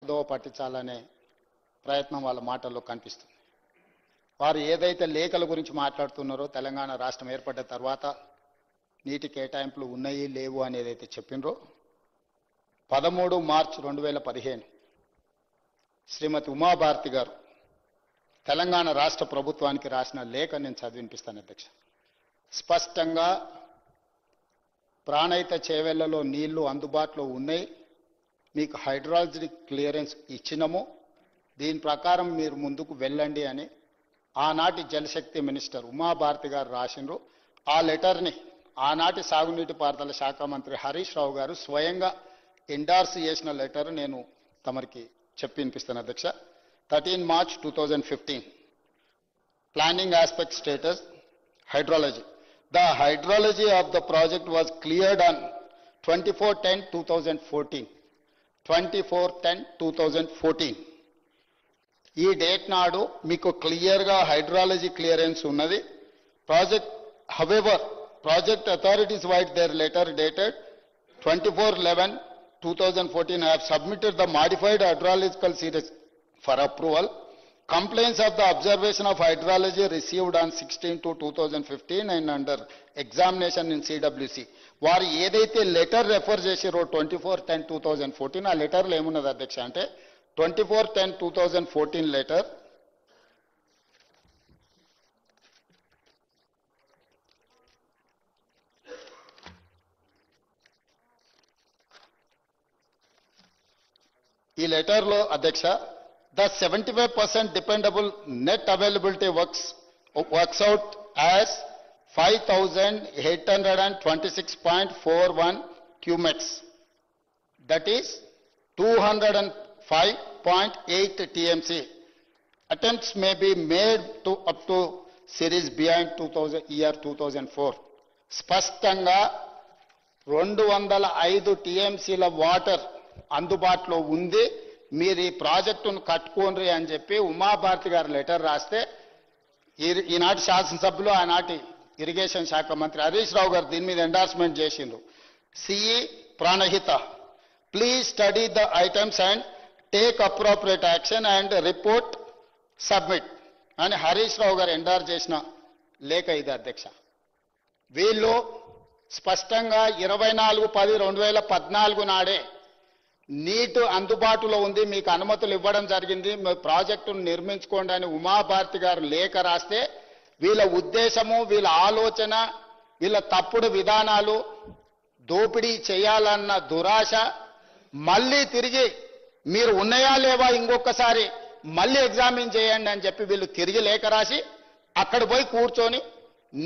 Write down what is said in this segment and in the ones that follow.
తప్పుదోవ పట్టించాలనే ప్రయత్నం వాళ్ళ మాటల్లో కనిపిస్తుంది. వారు ఏదైతే లేఖల గురించి మాట్లాడుతున్నారో తెలంగాణ రాష్ట్రం ఏర్పడ్డ తర్వాత నీటి కేటాయింపులు ఉన్నాయి లేవు అనేది అయితే చెప్పినరో 13 మార్చి 2015 శ్రీమతి ఉమాభారతి గారు తెలంగాణ రాష్ట్ర ప్రభుత్వానికి రాసిన లేఖ నేను చదివినిపిస్తాను అధ్యక్ష. స్పష్టంగా ప్రాణహిత చేవెళ్లలో నీళ్లు అందుబాటులో ఉన్నాయి, మీకు హైడ్రాలజీ క్లియరెన్స్ ఇచ్చినాము, దీని ప్రకారం మీరు ముందుకు వెళ్ళండి అని ఆనాటి జలశక్తి మినిస్టర్ ఉమాభారతి గారు రాసినారు. ఆ లెటర్ని ఆనాటి సాగునీటి పారుదల శాఖ మంత్రి హరీష్ రావు గారు స్వయంగా ఎండార్స్ చేసిన లెటర్ నేను తమరికి చెప్పి వినిపిస్తాను అధ్యక్ష. 13 March 2015 planning aspect status hydrology. The hydrology of the project was cleared on 24/10/2014. 24/10/2014 ఈ డేట్ నాడు మీకు క్లియర్గా హైడ్రాలజీ క్లియరెన్స్ ఉన్నది. Project however project authorities white there letter dated 24/11/2014 have submitted the modified hydrological series for approval. Complaints of the observation of hydrology received on 16/2/2015 and under examination in CWC. వారు ఏదైతే letter refer చేసిరో 24/10/2014 ఆ లెటర్లో ఏమున్నది అధ్యక్ష అంటే 24/10/2014 letter ఈ లెటర్లో అధ్యక్ష the 75% dependable net availability works out as 5,826.41 cumex, that is 205.8 TMC. Attempts may be made to up to series behind 2004. స్పష్టంగా 205 TMCల వాటర్ అందుబాటులో ఉంది, మీరు ఈ ప్రాజెక్టును కట్టుకోండి అని చెప్పి ఉమాభారతి గారు లెటర్ రాస్తే ఈనాటి శాసనసభ్యులు ఆనాటి ఇరిగేషన్ శాఖ మంత్రి హరీష్ రావు గారు దీని మీద ఎండార్స్మెంట్ చేసిండ్రు. CE Pranahita please study the items and take appropriate action and report submit అని హరీష్ రావు గారు ఎండార్ చేసిన లేఖ ఇది అధ్యక్ష. వీళ్ళు స్పష్టంగా 24/10/2014 నాడే నీటి అందుబాటులో ఉంది, మీకు అనుమతులు ఇవ్వడం జరిగింది, మీ ప్రాజెక్టును నిర్మించుకోండి అని ఉమాభారతి గారు లేఖ రాస్తే వీళ్ళ ఉద్దేశము, వీళ్ళ ఆలోచన, వీళ్ళ తప్పుడు విధానాలు, దోపిడీ చేయాలన్న దురాశ మళ్ళీ తిరిగి మీరు ఉన్నాయా లేవా ఇంకొకసారి మళ్ళీ ఎగ్జామిన్ చేయండి అని చెప్పి వీళ్ళు తిరిగి లేఖ రాసి అక్కడ పోయి కూర్చొని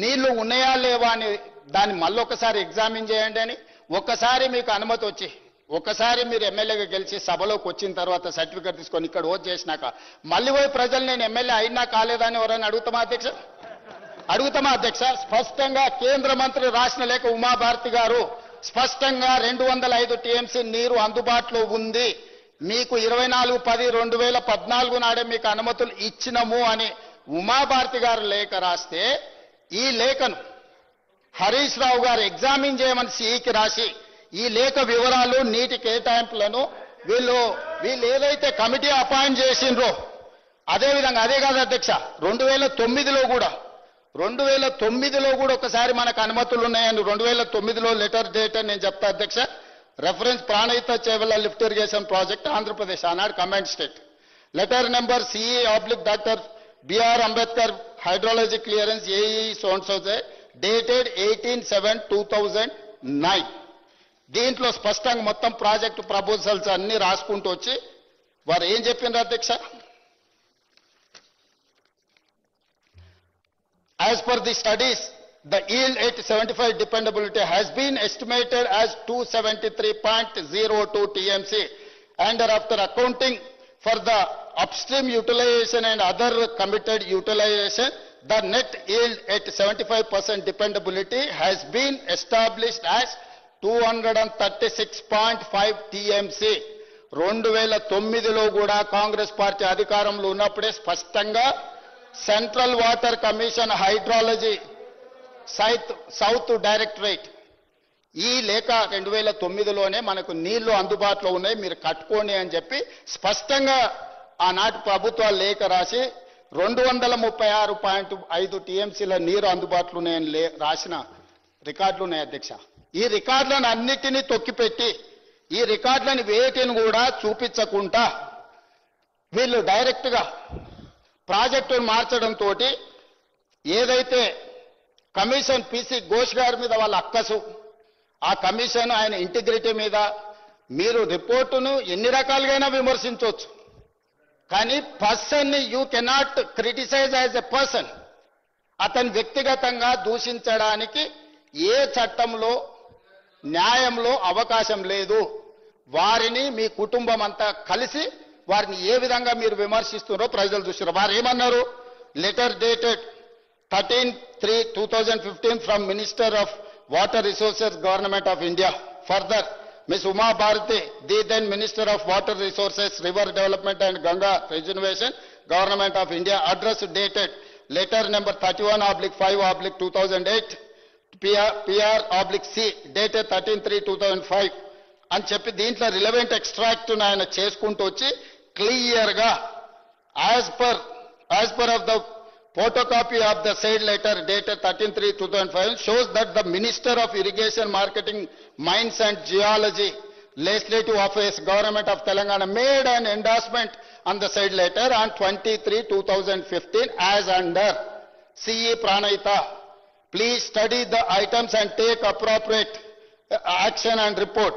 నీళ్లు ఉన్నాయా లేవా అని దాన్ని మళ్ళొకసారి ఎగ్జామిన్ చేయండి అని ఒక్కసారి మీకు అనుమతి వచ్చి ఒకసారి మీరు ఎమ్మెల్యేగా గెలిచి సభలోకి వచ్చిన తర్వాత సర్టిఫికేట్ తీసుకొని ఇక్కడ ఓట్ చేసినాక మళ్ళీ పోయి ప్రజలు నేను ఎమ్మెల్యే అయినా కాలేదని ఎవరైనా అడుగుతామా అధ్యక్ష? స్పష్టంగా కేంద్ర మంత్రి రాసిన లేఖ ఉమాభారతి గారు స్పష్టంగా 205 TMC నీరు అందుబాటులో ఉంది, మీకు 24/10/2014 నాడే మీకు అనుమతులు ఇచ్చినము అని ఉమాభారతి గారు లేఖ రాస్తే ఈ లేఖను హరీష్ రావు గారు ఎగ్జామిన్ చేయమని సిఈకి రాసి ఈ లేఖ వివరాలు నీటి కేటాయింపులను వీళ్ళు ఏదైతే కమిటీ అపాయింట్ చేసిండ్రో అదేవిధంగా అదే కాదు అధ్యక్ష 2009లో కూడా ఒకసారి మనకు అనుమతులు ఉన్నాయని 2009లో లెటర్ డేట్ అని నేను చెప్తా అధ్యక్ష. Reference Pranahita Chevella lift irrigation project Andhra Pradesh ఆనాడు command state letter number CE/Dr. B.R. Ambedkar hydrology clearance AE సోన్సోజే డేటెడ్ 18/7/2009. దీంట్లో స్పష్టంగా మొత్తం ప్రాజెక్టు ప్రపోజల్స్ అన్ని రాసుకుంటూ వచ్చి వారు ఏం చెప్పిండ్రు అధ్యక్ష? As per the studies, the yield at 75 dependability has been estimated as 273.02 TMC, and after accounting for the upstream utilization and other committed utilization, the net yield at 75% dependability has been established as 236.5 TMC. 2009లో కూడా Congress party అధికారంలో ఉన్నప్పుడే స్పష్టంగా central water commission hydrology south directorate ఈ లేఖ 2009లోనే మనకు నీళ్లు అందుబాటులో ఉన్నాయి, మీరు కట్టుకోండి అని చెప్పి స్పష్టంగా ఆనాటి ప్రభుత్వాలు లేఖ రాసి 236.5 టీఎంసీల నీరు అందుబాటులో ఉన్నాయని రాసిన రికార్డులు ఉన్నాయి అధ్యక్ష. ఈ రికార్డులను అన్నిటినీ తొక్కిపెట్టి ఈ రికార్డులను వేటిని కూడా చూపించకుండా వీళ్ళు డైరెక్ట్గా ప్రాజెక్టును మార్చడంతో ఏదైతే కమిషన్ పిసి ఘోష్ గారి మీద వాళ్ళ అక్కసు, ఆ కమిషన్ ఆయన ఇంటిగ్రిటీ మీద మీరు రిపోర్టును ఎన్ని రకాలుగా విమర్శించవచ్చు, కానీ పర్సన్ని you cannot criticize as a person. అతని వ్యక్తిగతంగా దూషించడానికి ఏ చట్టంలో న్యాయంలో అవకాశం లేదు. వారిని మీ కుటుంబం అంతా కలిసి వారిని ఏ విధంగా మీరు విమర్శిస్తున్నారో ప్రజలు చూస్తున్నారు. వారు ఏమన్నారు? Letter dated 13/3/2015 from minister of water resources government of India. Further, Ms. Uma Bharati, the then Minister of Water Resources, River Development and Ganga Regeneration, Government of India, address dated letter number 31/5/2008, PR/C, dated 13/3/2005 అని చెప్పి దీంట్లో relevant extract ఆయన చేసుకుంటూ వచ్చి క్లియర్గా as per of the photocopy of the said letter dated 13/3/2005 shows that the Minister of Irrigation, Marketing, Mines and Geology, Legislative Affairs, Government of Telangana made an endorsement on the said letter on 23/2015 as under CE Pranayita. Please study the items and take appropriate action and report.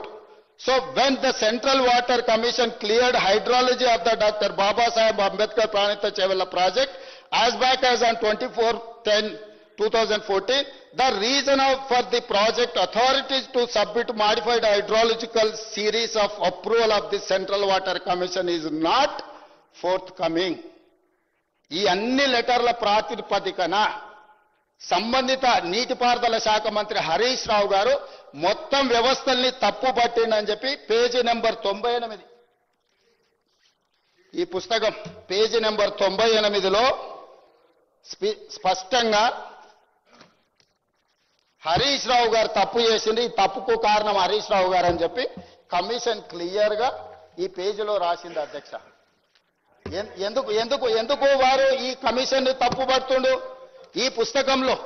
So when the Central Water Commission cleared hydrology of the Dr. Baba Saheb Ambedkar Pranayita Chevella project as back as on 24/10/2014, the reason for the project authorities to submit modified hydrological series of approval of the Central Water Commission is not forthcoming. ఈ అన్ని లెటర్ల ప్రాతిపదికన సంబంధిత నీటిపారుదల శాఖ మంత్రి హరీష్ రావు గారు మొత్తం వ్యవస్థల్ని తప్పు పట్టిండని చెప్పి పేజీ నెంబర్ 98, ఈ పుస్తకం పేజీ నెంబర్ 98లో స్పష్టంగా హరీష్ రావు గారు తప్పు చేసింది, ఈ తప్పుకు కారణం హరీష్ రావు గారు అని చెప్పి కమిషన్ క్లియర్గా ఈ పేజీలో రాసింది అధ్యక్ష. ఎందుకు వారు ఈ కమిషన్ తప్పు పడుతుండు? ఈ పుస్తకంలో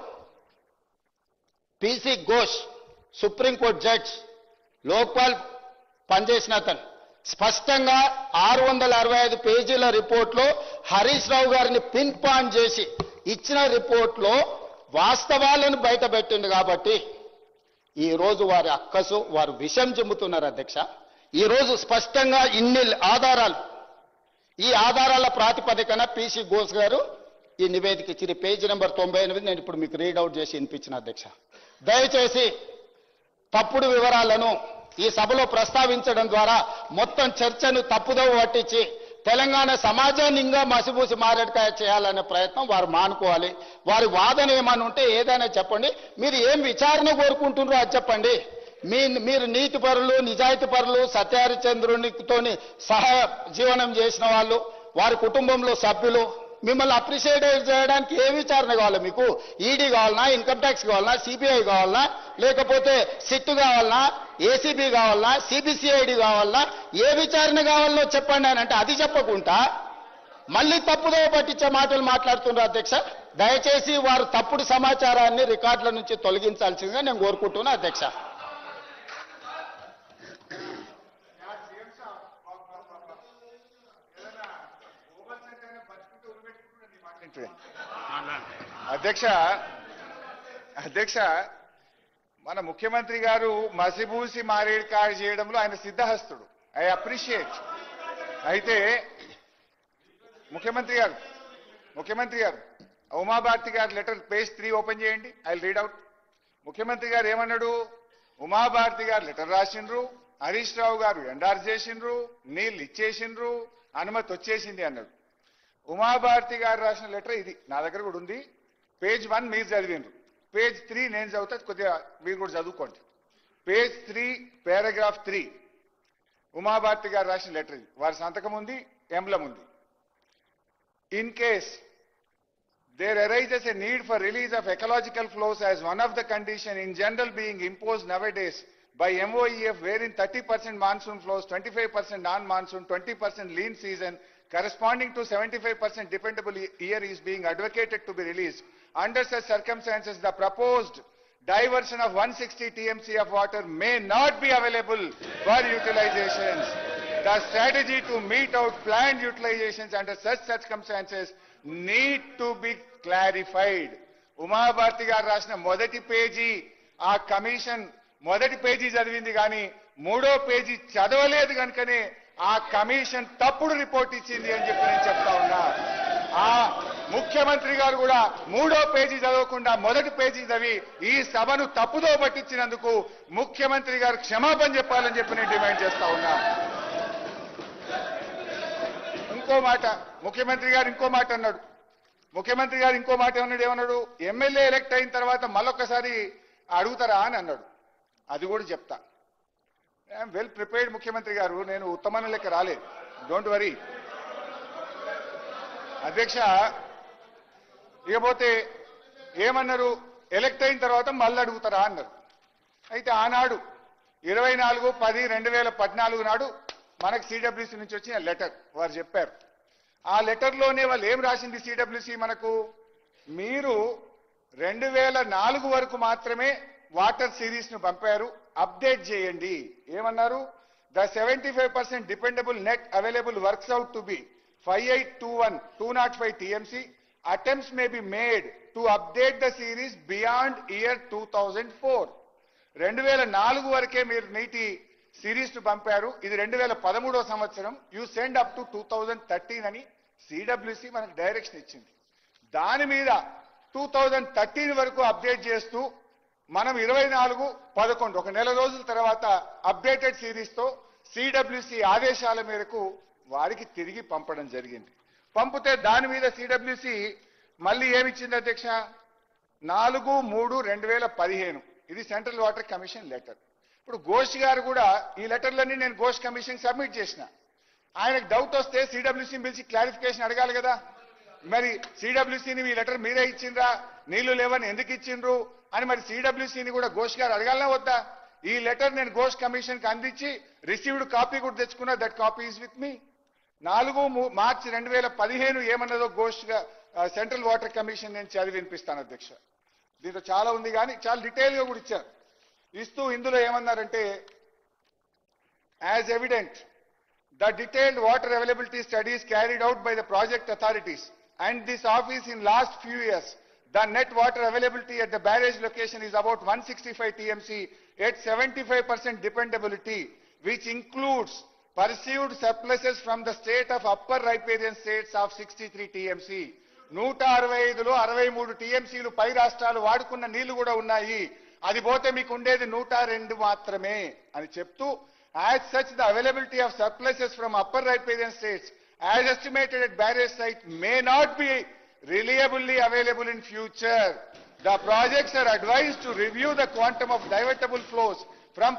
PC Ghosh, supreme court judge, Lokpal పనిచేసిన అతను స్పష్టంగా 665 పేజీల రిపోర్ట్లో హరీష్ రావు గారిని పిన్ పాయింట్ చేసి ఇచ్చిన రిపోర్ట్లో వాస్తవాలను బయటపెట్టింది. కాబట్టి ఈరోజు వారి అక్కసు, వారు విషం చెబుతున్నారు అధ్యక్ష. ఈరోజు స్పష్టంగా ఇన్ని ఆధారాలు, ఈ ఆధారాల ప్రాతిపదికన పిసి ఘోష్ గారు ఈ నివేదిక ఇచ్చిన పేజీ నెంబర్ 98 నేను ఇప్పుడు మీకు రీడౌట్ చేసి వినిపించిన అధ్యక్ష. దయచేసి తప్పుడు వివరాలను ఈ సభలో ప్రస్తావించడం ద్వారా మొత్తం చర్చను తప్పుదోవ పట్టించి తెలంగాణ సమాజాన్ని ఇంకా మసిబూసి మారేడుకాయ చేయాలనే ప్రయత్నం వారు మానుకోవాలి. వారి వాదన ఏమని ఉంటే ఏదైనా చెప్పండి. మీరు ఏం విచారణ కోరుకుంటున్నారో అది చెప్పండి. మీరు నీతి పరులు, నిజాయితీ పరులు, సత్యహరిచంద్రునితోని సహా జీవనం చేసిన వాళ్ళు, వారి కుటుంబంలో సభ్యులు, మిమ్మల్ని అప్రిషియేట్ చేయడానికి ఏ విచారణ కావాలి మీకు? ఈడీ కావాలన్నా, ఇన్కమ్ ట్యాక్స్ కావాలన్నా, సిబిఐ కావాలన్నా, లేకపోతే సిట్ కావాలన్నా, ఏసీబీ కావాలన్నా, సిబిసిఐడి కావాలన్నా, ఏ విచారణ కావాలనో చెప్పండి అని అంటే అది చెప్పకుండా మళ్ళీ తప్పుదోవ పట్టించే మాటలు మాట్లాడుతున్నారు అధ్యక్ష. దయచేసి వారు తప్పుడు సమాచారాన్ని రికార్డుల నుంచి తొలగించాల్సిందిగా నేను కోరుకుంటున్నా అధ్యక్ష. అధ్యక్ష మన ముఖ్యమంత్రి గారు మసిబూసి మారేడుకాయ చేయడంలో ఆయన సిద్ధహస్తుడు. I appreciate. అయితే ముఖ్యమంత్రి గారు ఉమాభారతి గారి లెటర్ పేజ్ 3 ఓపెన్ చేయండి. I will read out. ముఖ్యమంత్రి గారు ఏమన్నాడు? ఉమాభారతి గారు లెటర్ రాసిండ్రు, హరీష్ రావు గారు ఎండార్స్ చేసిండ్రు, నీళ్ళు ఇచ్చేసిండ్రు, అనుమతి వచ్చేసింది అన్నాడు. ఉమాభారతి గారు రాసిన లెటర్ ఇది నా దగ్గర కూడా ఉంది. పేజ్ 1 మీరు చదివిండ్రు, పేజ్ 3 నేను చదువుతా, కొద్దిగా మీరు కూడా చదువుకోండి. పేజ్ 3 పారాగ్రాఫ్ 3 ఉమాభారతి గారు రాసిన లెటర్ ఇది. వారి సంతకం ఉంది, ఎంబ్లం ఉంది. In case there arises a need for release of ecological flows as one of the condition in general being imposed nowadays by MOEF, wherein 30% monsoon flows, 25% non-monsoon, 20% lean season, corresponding to 75% dependable year is being advocated to be released. Under such circumstances, the proposed diversion of 160 TMC of water may not be available for utilizations. The strategy to meet out planned utilizations under such circumstances need to be clarified. Uma Bharti గారు రాసిన మొదటి page ఆ commission మొదటి page చదివింది కానీ మూడో page చదవలేదు కనుకనే ఆ కమిషన్ తప్పుడు రిపోర్ట్ ఇచ్చింది అని చెప్పి నేను చెప్తా ఉన్నా. ఆ ముఖ్యమంత్రి గారు కూడా మూడో పేజీ చదవకుండా మొదటి పేజీ చదివి ఈ సభను తప్పుదో పట్టించినందుకు ముఖ్యమంత్రి గారు క్షమాపణ చెప్పాలని చెప్పి నేను డిమాండ్ చేస్తా ఉన్నా. ఇంకో మాట ముఖ్యమంత్రి గారు ఇంకో మాట అన్నాడు. ముఖ్యమంత్రి గారు ఇంకో మాట ఏమన్నాడు, ఎమ్మెల్యే ఎలక్ట్ అయిన తర్వాత మళ్ళొక్కసారి అడుగుతారా అని అన్నాడు. అది కూడా చెప్తా. ఐఎమ్ వెల్ ప్రిపేర్డ్ ముఖ్యమంత్రి గారు, నేను ఉత్తమన లెక్క రాలేదు, డోంట్ వరీ. అధ్యక్ష, ఇకపోతే ఏమన్నారు, ఎలక్ట్ అయిన తర్వాత మళ్ళీ అడుగుతారా అన్నారు. అయితే ఆనాడు 24/10/2014 నాడు మనకు సిడబ్ల్యూసీ నుంచి వచ్చిన లెటర్ వారు చెప్పారు. ఆ లెటర్లోనే వాళ్ళు ఏం రాసింది సిడబ్ల్యూసీ మనకు, మీరు 2004 వరకు మాత్రమే వాటర్ సిరీస్ ను పంపారు, అప్డేట్ చేయండి. ఏమన్నారు, the 75% dependable net available works out to be 5821-205 TMC. Attempts may be made to update the series beyond year 2004. 2004 వరకే మీరు నీటి సిరీస్ ను పంపారు, ఇది 2013వ సంవత్సరం, యూ సెండ్ అప్ టు 2013 అని సిడబ్ల్యూసీ మనకు డైరెక్షన్ ఇచ్చింది. దాని మీద 2013 వరకు అప్డేట్ చేస్తూ మనం 24/11 ఒక నెల రోజుల తర్వాత అప్డేటెడ్ సిరీస్ తో సిడబ్ల్యూసీ ఆదేశాల మేరకు వారికి తిరిగి పంపడం జరిగింది. పంపితే దాని మీద సిడబ్ల్యూసీ మళ్ళీ ఏమిచ్చింది అధ్యక్ష, 4/3/2015 ఇది సెంట్రల్ వాటర్ కమిషన్ లెటర్. ఇప్పుడు ఘోష్ గారు కూడా ఈ లెటర్లన్నీ నేను ఘోష్ కమిషన్ సబ్మిట్ చేసిన. ఆయనకు డౌట్ వస్తే సిడబ్ల్యూసీని పిలిచి క్లారిఫికేషన్ అడగాలి కదా. మరి సిడబ్ల్యూసీని మీ లెటర్ మీరే ఇచ్చిండ్రా, నీళ్లు లేవని ఎందుకు ఇచ్చిండ్రు అని మరి సిడబ్ల్యూసీని కూడా ఘోష్ గారు అడగాలనా వద్దా? ఈ లెటర్ నేను ఘోష్ కమిషన్ కి అందించి రిసీవ్డ్ కాపీ కూడా తెచ్చుకున్నా, that copy is with me. 4 మార్చి 2015 ఏమన్నదో ఘోష్ సెంట్రల్ వాటర్ కమిషన్ నేను చదివి వినిపిస్తాను అధ్యక్ష. దీంట్లో చాలా ఉంది కానీ చాలా డీటెయిల్ గా కూడా ఇచ్చారు. ఇస్తూ ఇందులో ఏమన్నారంటే, as evident the detailed water availability studies carried out by the project authorities and this office in last few years, the net water availability at the barrage location is about 165 TMC at 75% dependability, which includes perceived surpluses from the state of upper riparian states of 63 TMC. 165లో 63 TMCలు పై రాష్ట్రాలు వాడుకున్న నీళ్లు కూడా ఉన్నాయి, అది పోతే మీకు ఉండేది 102 మాత్రమే అని చెప్తూ, as such the availability of surpluses from upper riparian states as estimated at barrage site may not be reliably available in future. The projects are advised to review the quantum of divertible flows from